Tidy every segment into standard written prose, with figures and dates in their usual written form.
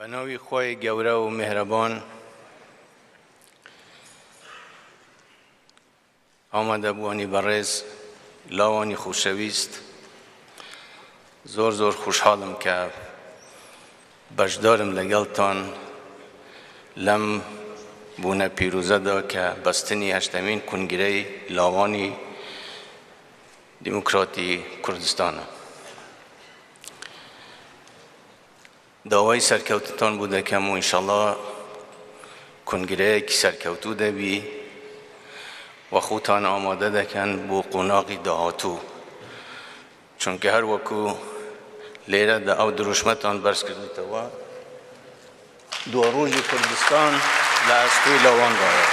بناوی خواه گوره و مهربان آمده بوانی برز لاوانی خوشویست زور خوشحالم که بجدارم لگلتان لم بونه پیروزه دا که بستنی هشتمین کنگره لاوانی دموکراتی کردستانه. داوای سرکوتتان بوده که مو انشالله کنگره که سرکوتو ده بی و خودتان آماده دکن بو قناقی دهاتو، چون که هر وکو لیره ده او دروشمتان برس کردیتا و دو روزی کردستان لعستوی لاوان داره.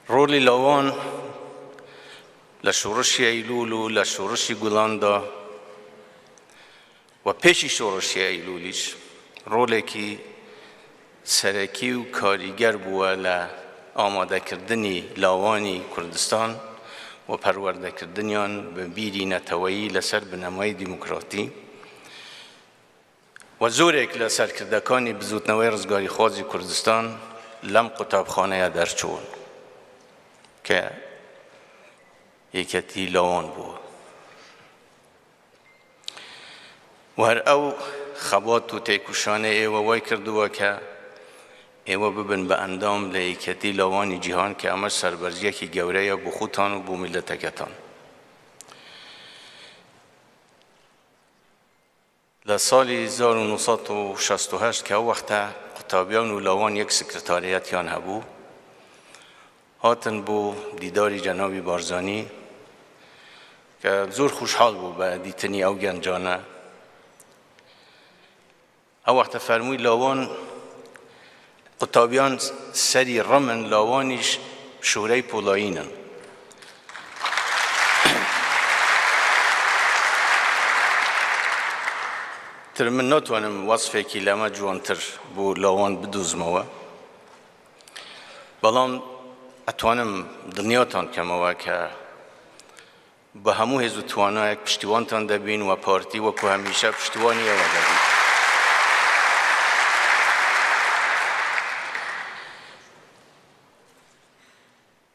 رولی لاوان لشورشی ایلولو لشورشی گلاندا و پیشی شورشی ایلولیش رولی که سرکی و کاریگر بوه لآماده کردنی لاوانی کردستان و پرورده کردنیان به بیری نتوایی لسر بنمای دموکراتی و زورک لسر کردکانی بزودنوی رزگاری خوازی کردستان لم قطابخانه در چون که یکتی لاوان بوه و هر او خبات و تیکوشانه ایوه وای کردوه که ایوه ببن به اندام لیکتی لاوانی جهان که امر سربرزیه که گوره یا بخوتان و بو ملتکتان. لسالی 1968 که وقت قطابیان و لاوان یک سکرتاریتیان هبو هاتن بو دیداری جنابی بارزانی که زور خوشحال بو به دیتنی او گنجانه. او وقت فرموی لاوان قطابیان سری رمن لاوانیش شوره پولایینن. تر من نتوانم وصفه که لما جوانتر بو لاوان بدوزموه بلان اتوانم دنیاتان کموه که به همو هزو توانه یک پشتیوانتان دبین و پارتی و که همیشه پشتیوانی او دبین.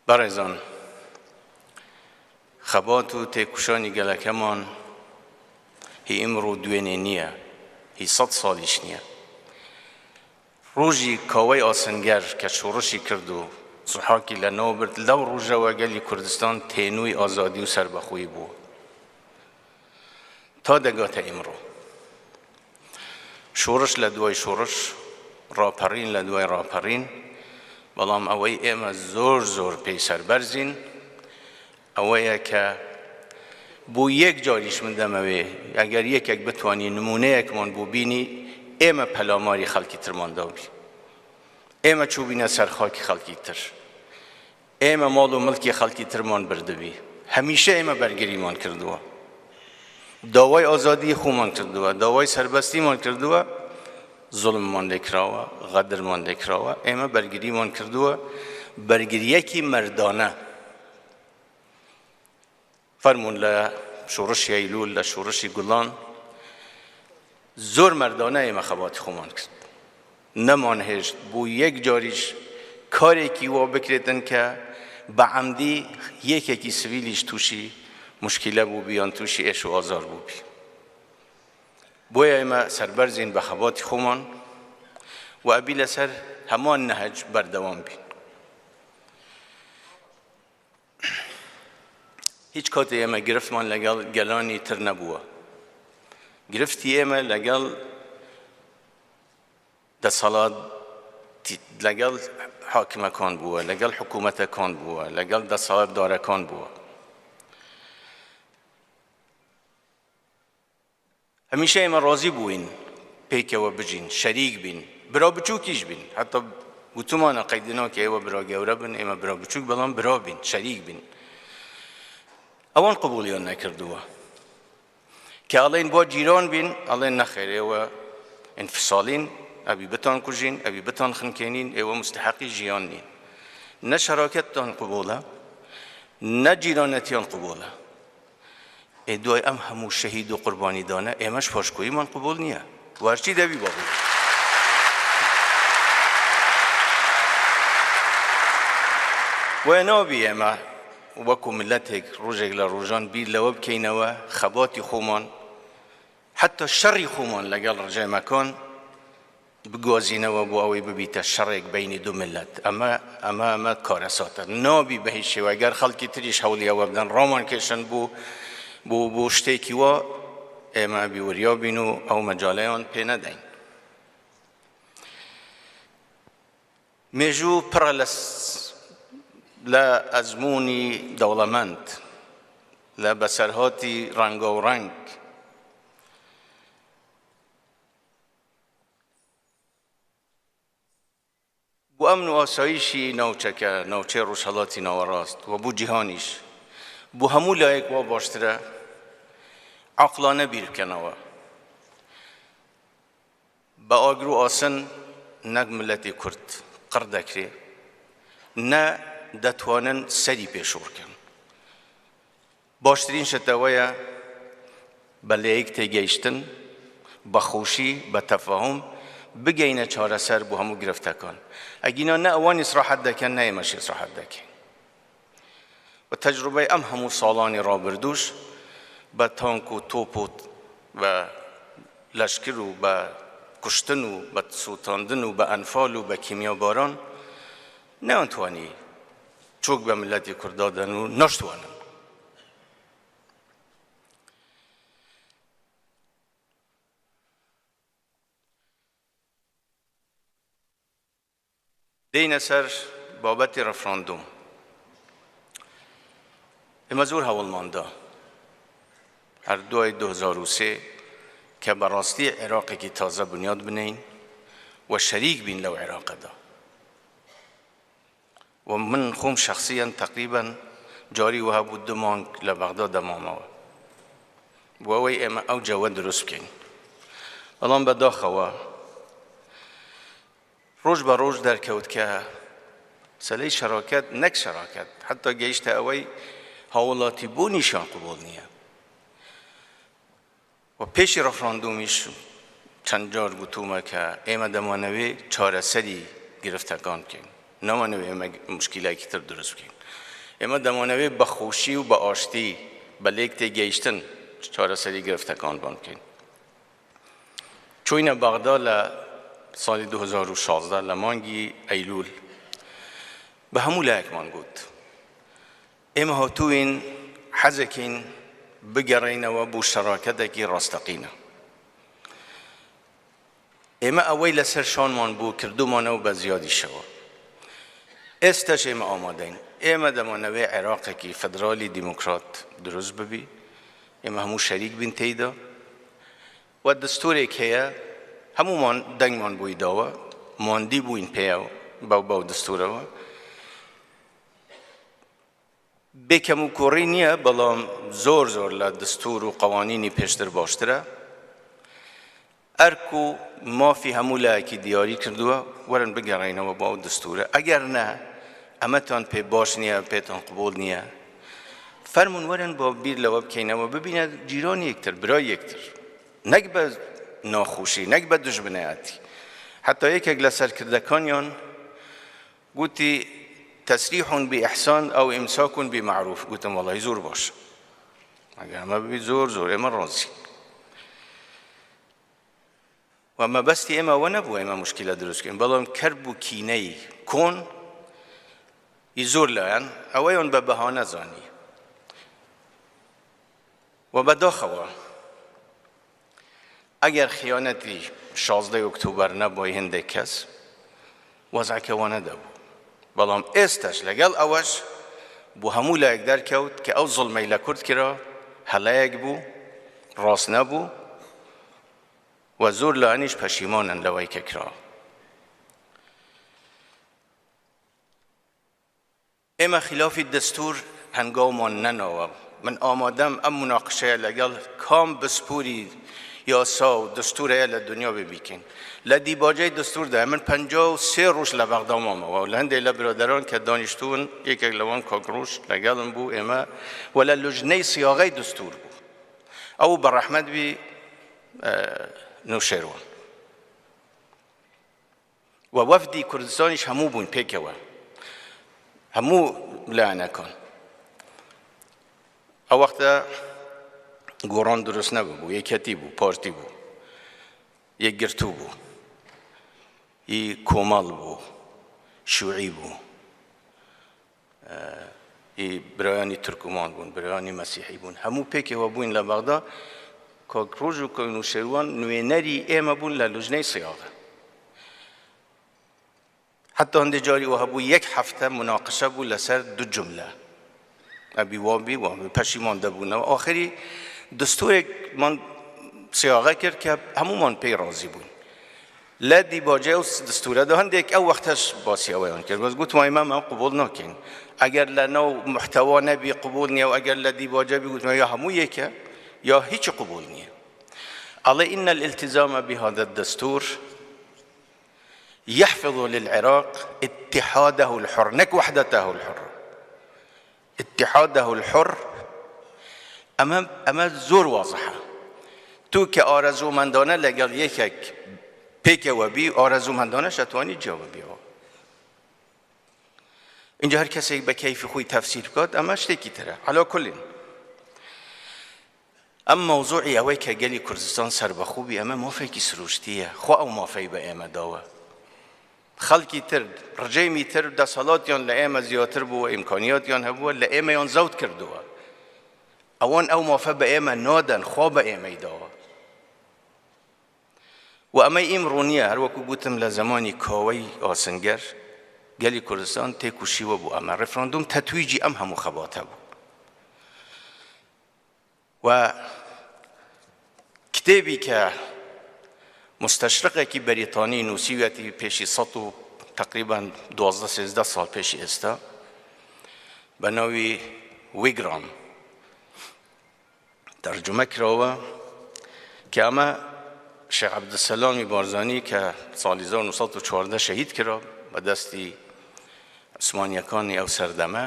برایزان خبات و تیکوشانی گلکمان هی امرو دوینه نیه هی 100 سالیش نیه. روژی کاوی آسنگر که شورشی کردو صحاکی لنو برد لو روژه و گلی کردستان تینوی آزادی و سربخوی بو تا دگات امرو شورش لدوی شورش راپرین لدوی راپرین بلام اوی ایم زور پی سربرزین اوی که بو یک جاریش من دموی اگر یک بتوانی نمونه یک من بو بینی ایم پلاماری خلکی ترمان داوی ایم چوبینه سرخاکی خلکی تر ایم مال و ملکی خلکی ترمان بردوی همیشه ایم برگری مان کردوه داوای آزادی خومان کردوه داوای سربستی مان کردوه ظلم من لکراوه غدر من لکراوه ایم برگری من کردوه برگریه کی مردانه فرمون لشورش ایلول لشورش گلان زور مردانه ایم خبات خومان کرد نمان هشت بو یک جاریش کاری کی و بکردن که به عمدی یکی سویلیش توشی مشکله بو بیان توشی اش و آزار بو بی بویا ایم سربرزین به خبات خومان و ابی لسر همان نهج بردوام بین. هیچ کاتی ایم گرفت من لگل گلانی تر نبوه گرفتی ایم لگل دسالات لگل حاکمه کان بوه لگل حکومت کان بوه لگل دسالات داره کان بوه همیشه ایم راضی بوین پیک و بجین شریک بین برا بچوکیش بین حتی بوتومانا قیدنا که ایوه برا گوره بین ایم برا بچوک بلان برا بین شریک بین اوان قبولیان نکردوه که الان با جیران بین الان نخیره و انفصالین ابی بتان کجین ابی بتان خنکینین ایوه مستحقی جیان نین نه شراکت تان قبوله نه جیرانتیان قبوله دوای ئەم هەموو شەهید و قوربانیدانە ئێمەش پاشکۆییمان قبول نییە وارچی دەبی باڵی وە نابی ئێمە وەکو ملەتێک ڕۆژێک لە ڕۆژان بیر لەوە بکەینەوە خەباتی خۆمان حتى شەڕی خۆمان لەگەڵ ڕژێمەکان بگوازینەوە بۆ ئەوەی ببیتە شەڕێک بینی دوو ملت ئەمە کارەساتە نابی بە هیچ شێوە ئەگەر خەڵکی تریش هەوڵی ئەوە بدەن ڕامان کێشن بۆ شتێکی وا ئێمە بیوەریابین و ئەو مەجاڵەیان پێ نەدەین مێژوو پڕە لە ئەزموونی دەوڵەمەند لە بەسەرهاتی ڕەنگاوڕەنگ بۆ ئەمن و ئاسایشی ناوچەکە ناوچەی ڕۆژهەڵاتی ناوەڕاست و بۆ جیهانیش بۆ هەموو لایەک وا باشترە عەقڵانە بیر بکەنەوە بە ئاگر و ئاسن نەک ملەتی کورد قڕ دەکرێ نە دەتوانن سەری پێشوو بکەن باشترین شتەوەیە بە لایەک تێگەیشتن بە خۆشی بە تەفاهم بگەینە چارەسەر بۆ هەموو گرفتەکان ئەگینا نە ئەوان ئیسراحەت دەکەن نە ئێمەش ئیسراحەت دەکەین و تەجروبەی ئەم هەموو ساڵانی ڕابردووش بە تانک و تۆپ و بە لەشکر و بە کوشتن و بە سووتاندن و بە ئەنفال و بە کیمیاباران نەوانتوانی چۆک بە ملەتی کوردادەن و نەشتوانن دێینە سەر بابەتی ڕەفراندوم ئێمە زۆر هەوڵماندا هەر دوای 2003 کە بەڕاستی عێراقێکی تازە بنیاد بنین و شەریک بین لەو عێراقەدا و من خۆم شەخسیەن تەقریبەن جاری وها بوو 2 مانگ لە بەغدا دەمامەوە بۆ ئەوەی ئێمە ئەو جەوە دروست بکەین بەڵام بەداخەوە ڕۆژ بە ڕۆژ دەرکەوت کە سەلەی شەراکەت نەک شەراکەت حتا گەیشتە ئەوەی هاوڵاتی بۆ نیشان قبول نییە و پێشی ڕەفراندومیش چەند جار گوتومە کە ئێمە دەمانەوێ چارەسەری گرفتەکان بکەین نامانەوێ ئێمە مشکیلایەکی تر دروست بکەین ئێمە دەمانەوێ بە خۆشی و بە ئاشتی بە لێک تێگەیشتن چارەسەری گرفتەکان بکەین چووینە بەغدا لە ساڵی 2016 لە مانگی ئەیلول بە هەموو لایەکمان گوت ئێمە هاتووین حەزەکەین بگەڕێینەوە بۆ شەراکەتێکی ڕاستەقینە ئێمە ئەوەی لەسەر شانمان بوو کردومانەوە بە زیادیشەوە ئێستاش ئێمە ئامادەین ئێمە دەمانەوێ عێراقێکی فەدرالی دیموکرات دروست ببی ئێمە هەموو شەریک بین تێیدا و دەستورێک هەیە هەمومان دەنگمان بووی داوە ماندی بووین پێیەوە باو دەستورەوە بێکەم و کۆڕی نییە بەڵام زۆر لە دەستور و قەوانینی پێشتر باشترە ئەرک و مافی هەموو لایەکی دیاری کردووە وەرن بگەڕێنەوە بۆ ئەو دەستورە ئەگەر نە ئەمەتان پێ باش نییە پێتان قبول نییە فەرمون وەرن بۆ بیر لەوە بکەینەوە ببینە جیرانی یەکتر برای یەکتر نەک بە ناخۆشی نەک بە دوژمنایەتی حتا یەکێک لە سەرکردەکانیان گوتی تەسریح بإحسان ئەو ئیمساک بمعروف گوتم وەڵی زۆر باشە ئەگەر ئەمە ببیت زۆر ئێمە ڕازین و مەبەستی ئێمە ئەوە نەبوو ئێمە موشکیلە دروستکەین بەڵام کەرب و کینەی کۆن زۆر لایەن ئەوەیان بە بەهانە زانی و بەداخەوە ئەگەر خیانەتی 16 ئۆکتۆبەر نەبووی هەندێک کەس وەزعەکەوە نەدەبوو بەڵام ئێستاش لەگەڵ ئەوەش بۆ هەموو لایەک دەرکەوت کە ئەو زوڵمەی لە کورد کرا هەڵەیەک بوو ڕاست نەبوو و زۆر لایەنیش پەشیمانن لەوەی کە کرا ئێمە خلافی دەستور هەنگاومان نەناوە من ئامادەم ئەم مناقشەیە لەگەڵ کام بسپوری یاسا و دەستورەیە لە دنیا ببیکەین لە دیباجەی دەستوردا من 53 ڕۆژ لە بەغدا مامەوە و لە هەندێک لە برادەران کە دانیشتوون یەکێک لەوان کاکڕۆژ لەگەڵم بوو ئێمە و لە لوژنەی سیاغەی دەستور بوو ئەو بەڕەحمەت بی نوشێروان و وەفدی کوردستانیش هەموو بوون پێکەوە، هەموو لایەنەکان. ئەو وەختە گۆڕان دروست نەبوو، یەکەتی بوو، پارتی بوو، یەکگرتوو بوو، کۆمەڵ بوو، شیوعی بوو، برایانی تورکمان بوون، برایانی مەسیحی بوون، هەموو پێکەوە بووین لە بەغدا. کاکڕۆژ و نوشێروان نوێنەری ئێمە بوون لە لوژنەی سیاغە. حتی هەندێک جاری وە هەبوو یەک هەفتە مناقشە بوو لەسەر دوو جملە، ئەبی وابی پەشیمان دەبوونەوە. ئاخری دستورێکمان سیاغە کرد کە هەموومان پێی ڕازی بوون. لە دیباجێ و دستورەدا هەندێک ئەو وەختەش باسی ئەوەیان کرد، بەس گوتمان ئێمە قبول ناکەین، ئەگەر لە ناو محتەوا نەبی قبول نییە، و ئەگەر لە دیباجە بی گوتمان یا هەموو یەکە یا هیچ قبول نییە. ئەڵێ إن الالتزام بهذا الدستور يحفظ للعراق اتحاده الحر، نەک وحدته الحر، اتحاده الحر. ئەمە زۆر وازحە. تو کە ئارەزومەندانە لەگەڵ یەکێک پێکەوە بی، ئارەزومەندانەش ئەتوانی جیاوە بیەوە. اینجا هەر کەسێک بە کەیفی خۆی تەفسیر بکات، ئەمە شتێکی ترە. عەلا کولین ئەم مەوزوعی ئەوەی کە گەلی کوردستان سەربەخووبی، ئەمە مافێکی سروشتیە. خوا ئەو مافەی بە ئێمە داوە. خەڵکی تر ڕجەیمی تر دەسەڵاتیان لە ئێمە زیاتر بووە، ئیمکانیاتیان هەبووە، لە ئێمەیان زەوت کردووە. ئەوان ئەو مافە بە ئێمە نادەن، خوا بە ئێمەی داوە. و ئەمەی ئیمڕۆ نییە، هەروەکو گوتم لە زمانی کاوەی ئاسنگەر گەلی کوردستان تێکوشیوە بوو. ئەمە ڕێفراندوم تەتویجی ئەم هەموو خەباتە بوو. و کتێبی کە مستەشرقێکی بەریتانی نووسیوەتی پێشی سەد و تقریبان 12-13 ساڵ پێشی ئێستا، بە ناوی ویگرام تەرجمە کراوە، کە ئەمە شێخ عەبدولسەلامی بارزانی کە ساڵی 1914 شەهید کرا بە دەستی عوسمانیەکانی ئەو سەردەمە.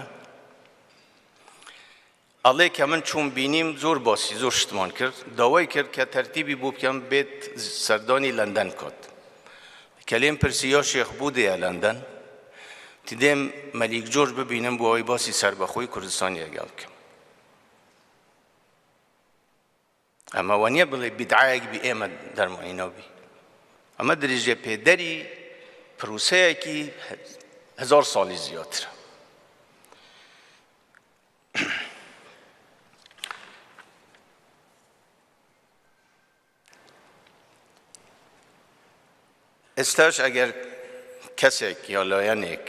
ئەڵێ کە من چوون بینیم زۆر باسی زۆر شتمان کرد، داوای کرد کە تەرتیبی بوو بکەم بێت سەردانی لەندەن کات. کە لێم پرسی یا شێخ بوودەیە لەندەن، تدێم مەلیک جۆرج ببینم بۆ ئەوەی باسی سەربەخۆی کوردستانی لەگەڵ بکەم. ئەمە وانە بڵێ بیدعایەک بی ئێمە دەرمانی نابی، ئەمە درێژە پێدەری پروسەیەکی 1000 ساڵی زیاترە. ئێستاش ئەگەر کەسێک یا لایەنێک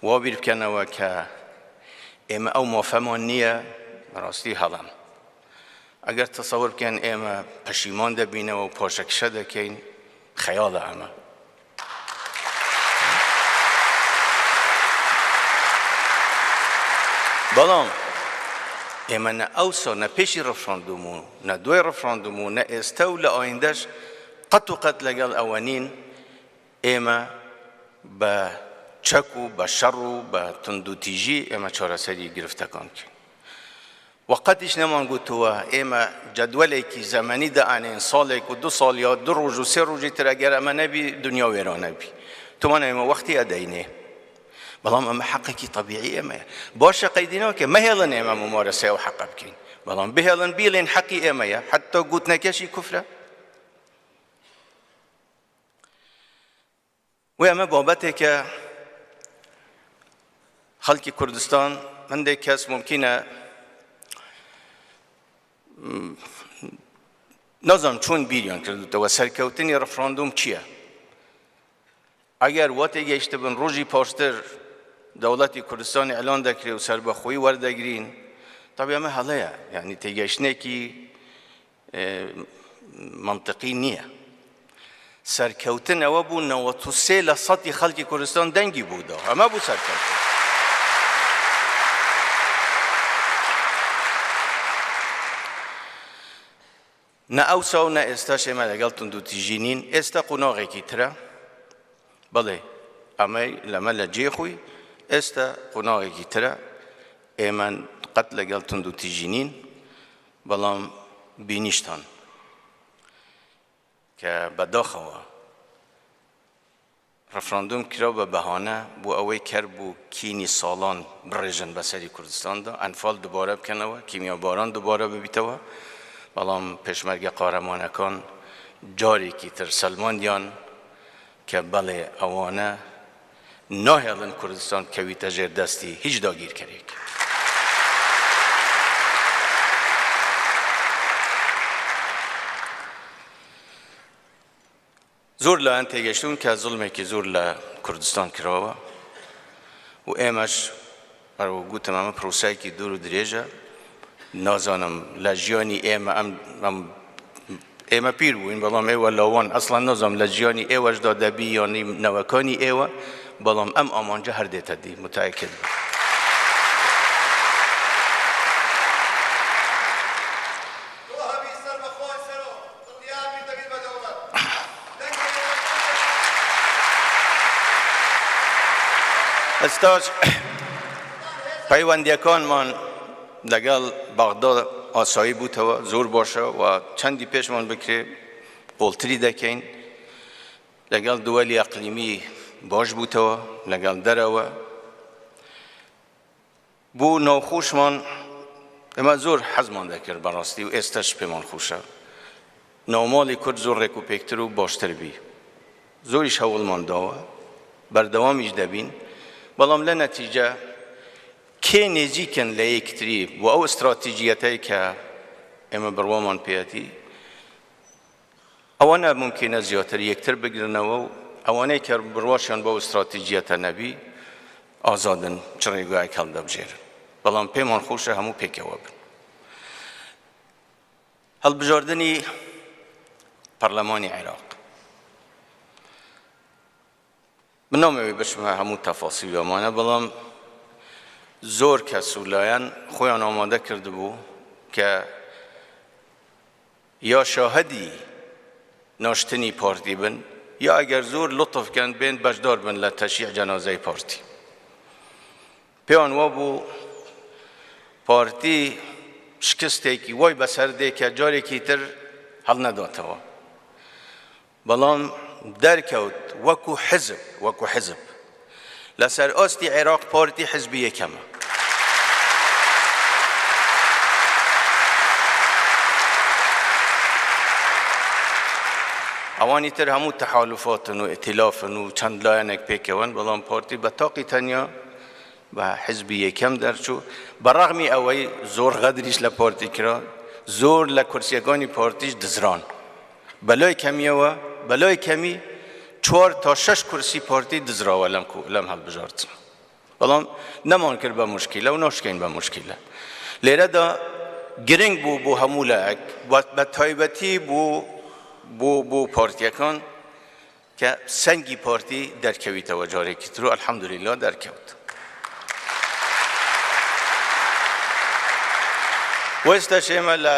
وا بیر بکەنەوە کە ئێمە ئەو مافەمان نییە، بەڕاستی هەڵەن. ئەگەر تەسەوور بکەن ئێمە پەشیمان دەبینەوە و پاشەکشە دەکەین، خەیاڵە ئەمە. بەڵام ئێمە نە ئەوسا نە پێشی ڕەفراندوم و نە دوای ڕەفراندوم و نە ئێستا و لە ئایندەش قەت و قەت لەگەڵ ئەوە نین ئێمە بە چەک و بە شەڕ و بە تندوتیژی ئێمە چارەسەری گرفتەکان بکەین. وەقەتیش نەمان گوتووە ئێمە جەدوەلێکی زەمەنی دەئانێن، ساڵێک و 2 ساڵ یا 2 ڕۆژ و 3 ڕۆژی تر ئەگەر ئەمە نەبی دنیا وێران نەبی. تومان ئێمە وەختی ئەدەینێ، بەڵام ئەمە حەقێکی طەبیعی ئێمەیە. باشە قەیدینەوە کە مەهێڵن ئێمە ممارەسەی ئەو حەقە بکەین، بەڵام بهێڵن بیڵێن حەقی ئێمەیە، حتى گوتنەکەشی کوفرە. و ئەمە بابەتێکە خەڵکی کوردستان هەندێک کەس ممکنە نازانم چۆن بیریان کردوتەوە سەرکەوتنی ڕەفراندوم چییە. ئەگەر وا تێگەیشتە بن ڕۆژی پاشتر دەوڵەتی کوردستانی ئەلان دەکرێ و سەربەخۆیی وەردەگرین، تەبیە ئەمە هەڵەیە، یعنی تێگەیشتنێکی منطقی نییە. سەرکەوتن ئەوە بوو 93% خەڵکی کوردستان دەنگی بوودا، ئەمە بوو سەرکەوتن. نە ئەوسا و نە ئێستاش ئێمە لەگەڵ تندوتیژی نین. ئێستا قۆناغێکی ترە، بەڵێ ئەمەی لەمە لە جێخوی، ئێستا قۆناغێکی ترە، ئێمە قەت لەگەڵ تندوتیژی نین. بەڵام بینیشتان کە بەداخەوە ڕەفراندۆم کرا بە بەهانە بۆ ئەوەی کەربوو کینی ساڵان بڕێژن بەسەری کوردستاندا ئەنفال دووبارە بکەنەوە کیمیاباران دووبارە ببیتەوە بەڵام پێشمەرگە قارەمانەکان جارێکی تر سەلماندیان کە بەڵێ ئەوانە ناهێڵن کوردستان کەویتە ژێر دەستی هیچ داگیرکەرێک. زۆر لایەن تێگەشتون کە زوڵمێکی زۆر لە کوردستان کراوە و ئێمەش هەروە گوتم ئەمە پرۆسایەکی دوور و درێژە نازانم لە ژیانی ئێمە پیر بووین بەڵام ئێوە لاوان ئەسڵان نازانم لە ژیانی ئێوەشدا دەبی یانی نەوەکانی ئێوە بەڵام ئەم ئامانجە هەردێتە دی متأکد بوو. ئێستاش پەیوەندیەکانمان لەگەڵ بەغدا ئاسایی بووتەوە زۆر باشە و چەندی پێشمان بکرێ قوڵتری دەکەین لەگەڵ دووەلی ئەقلیمی باش بووتەوە لەگەڵ دەرەوە بوو ناوخۆشمان ئێمە زۆر حەزمان دەکرد بەڕاستی و ئێستاش پێمان خۆشە ناوماڵی کورد زۆر ڕێک و پێکتر و باشتر بی زۆریش هەوڵمان داوە بەردەوامیش دەبین بەڵام لە نەتیجە کێ نێزیکن لە یەکتری و ئەو ئستراتیژیەتەی کە ئێمە بڕوامان پێەتی ئەوانە ممکنە زیاتر یەکتر بگرنەوە و ئەوانەی کە بڕواشیان بۆ ئستراتیژیەتە نەبی ئازادن چ ڕێگایەک هەڵدەبژێرن بەڵام پێمان خۆشە هەموو پێکەوە بن. هەڵبژاردنی پەرلەمانی عێراق من نامەوێت بچمە هەموو تەفاسیلەمانە بەڵام زۆر کەس و لایەن خۆیان ئامادە کردبوو کە یا شاهدی ناشتنی پارتی بن یا ئەگەر زۆر لطف کەن بێن بەشدار بن لە تەشیع جەنازەی پارتی. پێیان وا بوو پارتی شکستێکی وای بەسەر دێ کە جارێکی تر هەڵ نەداتەوە بەڵام دەرکەوت وەکو حزب لەسەر ئاستی عێراق پارتی حزبی یەکەمە. ئەوانی تر هەموو تەحالوفاتن و ئێتیلافن و چەند لایەنێک پێکەوەن بەڵام پارتی بە تاقی تەنیا بە حزبی یەکەم دەرچوو بەڕەغمی ئەوەی زۆر غەدریش لە پارتی کرا زۆر لە کورسیەکانی پارتیش دزران بەلای کەمیەوە بەلای کەمی 4 تا 6 کورسی پارتی دزراوە لەم هەڵبژاردنە بەڵام نەمان کرد بە موشکیلە و ناشکەین بە موشکیلە. لێرەدا گرنگ بوو بۆ هەموو لایەک بە تایبەتی بۆ پارتیەکان کە سەنگی پارتی دەرکەویتەوە جارێکی تر و ئەلحەمدولیلا دەرکەوت. و ئێستاش ئێمە لە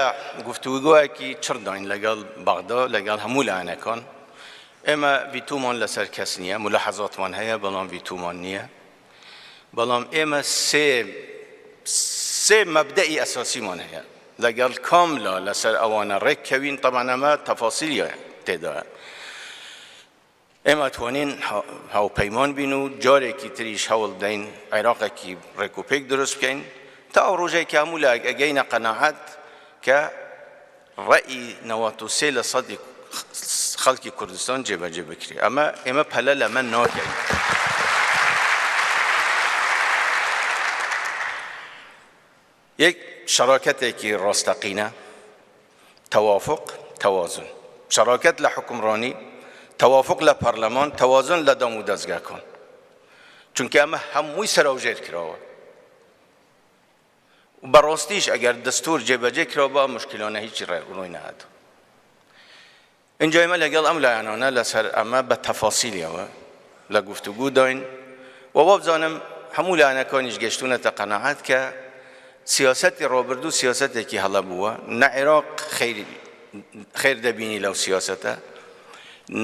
گفتوگۆیەکی چڕداین لەگەڵ بەغدا لەگەڵ هەموو لایەنەکان ئێمە ڤیتۆمان لەسەر کەس نییە ملاحەزاتمان هەیە بەڵام ڤیتۆمان نییە بەڵام ئێمە سێ مەبدەئی ئەساسیمان هەیە لەگەڵ کاملا لەسەر ئەوانە ڕێککەوین طبعاً ئەمە تەفاسیلیە تێدایە ئێمە توانین هاوپەیمان بین و جارێکی تریش هەوڵ دەین عێراقێکی ڕێک و پێک دروست بکەین تا ئەو ڕۆژێکی هەموو لایەک ئەگەینە قەناعەت کە ڕەئی 93% خەڵکی کوردستان جێبەجێ بکرێ ئێمە پەلە لەمە ناگەین. یەک شەراکەتێکی ڕاستەقینە تەوافق تەوازن شەراکەت لە حکومڕانی تەوافق لە پەرلەمان تەوازن لە دام و دەستگاکان چونکە ئەمە هەمووی سەراوژێر کراوە بەڕاستیش ئەگەر دەستور جێبەجێ کراوە بە مشکلانە هیچی ڕووی نەهات. اینجا ئێمە لەگەڵ ئەم لایەنانە لەسەر ئەمە بە تەفاسیلیەوە لە گفتوگو داین و وابزانم هەموو لایەنەکانیش گەشتونەتە قەناعەت کە سیاسەتی ڕابردوو سیاسەتێکی هەڵە بووە نە عێراق خێر دەبینی لەو سیاسەتە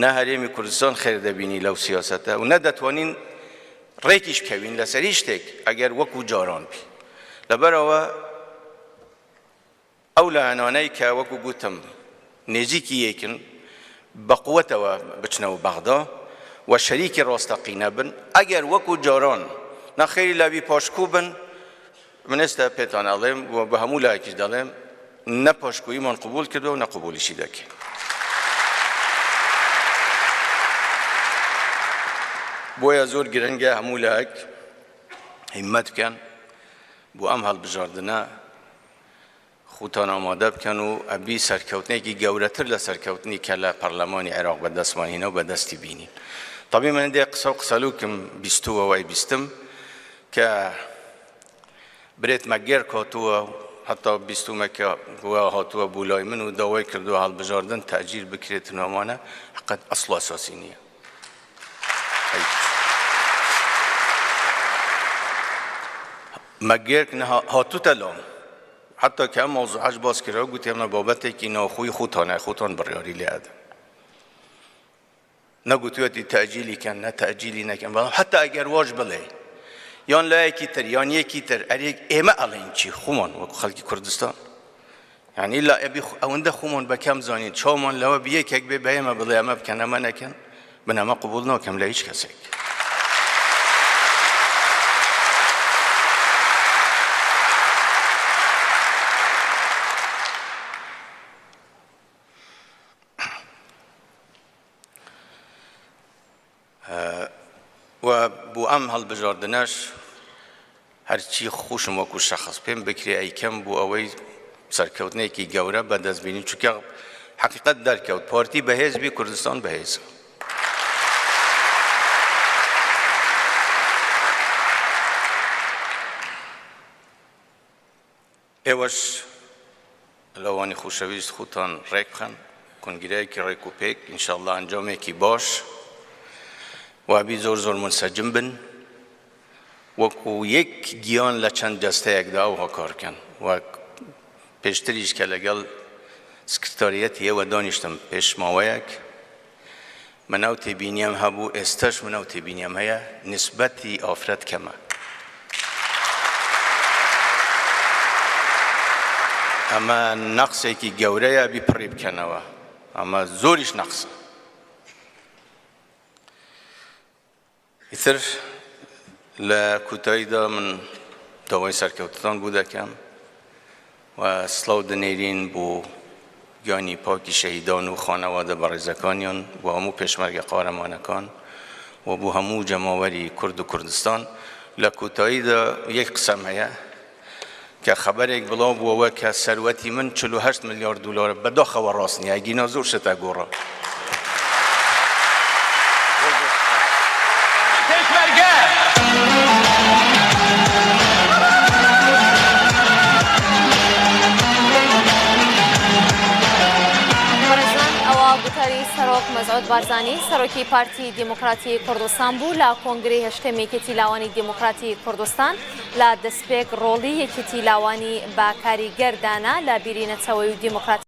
نە هەرێمی کوردستان خێر دەبینی لەو سیاسەتە و نەدەتوانین ڕێکیش بکەوین لەسەر هیچ شتێک ئەگەر وەکو جاران بی. لەبەرەوە ئەو لایەنانەی کە وەکو گوتم نێزیکی یەکن بە قووەتەوە بچنەوە بەغدا و شەریکی ڕۆستەقینە بن ئەگەر وەکو جاران نەخێری لەوی پاشکوو بن من ئێستا پێتان ئەڵێم و بە هەموو لایەکیش دەڵێم نە پاشکوویمان قبول کردووە و نە قبولیشی دەکەین. بۆیە زۆر گرنگە هەموو لایەک هیممەت بکەن بۆ ئەم هەڵبژاردنە خوتان ئامادە بکەن و ئەبی سەرکەوتنێکی گەورەتر لە سەرکەوتنی کە لە پەرلەمانی عێراق بەدەستمانهێنا و بەدەستی بینین. طبعی من دێ قسە و قسەلووکم بیستووە وای بیستم کە برێت مەگێر کاتووە حتا بیستومەکە هاتووە بوو لای من و داوای کردووە هەڵبژاردن تەجیل بکرێت نامانە حقیقەت ئەسڵ و ئەساسی نییە. مەگێر هاتووتە لام حتی که ئەم مۆزوعەش باز کراوە گوتی ئەمە بابەتێکی ناوخۆی خوتانە خوتان بڕیاری لێ ئەدەن نەگوتوێتی تەجیلی کەن نە تەجیلی نەکەن بەڵام حتا ئەگەر واش بڵێ یان لایەکی تر یان یەکی تر ئەرێک ئێمە ئەڵێن چی خۆمان وەکو خەڵکی کوردستان یعنی لا ئەبی ئەوەندە خۆمان بەکەم زانین چاومان لەوە بەیەکێک بێ بە ئێمە بڵێ ئەمە بکەن ئەمە نەکەن من ئەمە قبوڵ ناکەم لە هیچ کەسێک. و بۆ ئەم هەڵبژاردنەش هەرچی خۆشم وەکو شەخص پێم بکرێ ئەیکەم بۆ ئەوەی سەرکەوتنێکی گەورە بەدەستبینی چونکە حقیقەت دەرکەوت پارتی بەهێزبی کوردستان بەهێزە. ئێوەش لەوانی خۆشەویست خوتان ڕێک بخەن کنگرەیەکی ڕێک و پێک ئینشاءڵڵا ئەنجامێکی باش وابی زۆر زۆر منسەجم بن وەکو یەک گیان لە چەند دەستەیەکدا ئەو هۆکارکەن و پێشتریش کە لەگەڵ سکرتاریەتی ئێوە دانیشتم پێش ماوەیەک منەو تێبینیام هەبوو ئێستاش منەو تێبینیام هەیە نسبەتی ئافرەت کەمە. ئەمە نەقسێکی گەورەیە بیپڕی بکەنەوە ئەمە زۆریش نەقسە. ئیتر لە کوتاییدا من داوای سەرکەوتتان بوو دەکەم و سڵاو دەنێرین بۆ گیانی پاکی شەهیدان و خانەوادە بەڕێزەکانیان بۆ هەموو پێشمەرگە قارەمانەکان و بۆ هەموو جەماوەری کورد و کوردستان. لە کوتاییدا یەک قسەم هەیە کە خەبەرێک بڵاو بووەوە کە سەروەتی من 48 ملیارد دلار بەداخەوە ڕاست نییە ئەگینا زۆر شتە گۆڕە. سەرۆک مەزعود بارزانی سەرۆکی پارتی دیموکراتی کوردستان بوو لە کۆنگرەی هەشتم یەکێتی لاوانی دیموکراتی کوردستان لە دەستپێک ڕۆڵی یەکێتی لاوانی با کاریگەردانە لە بیرینەتەوەی و دیموکراتی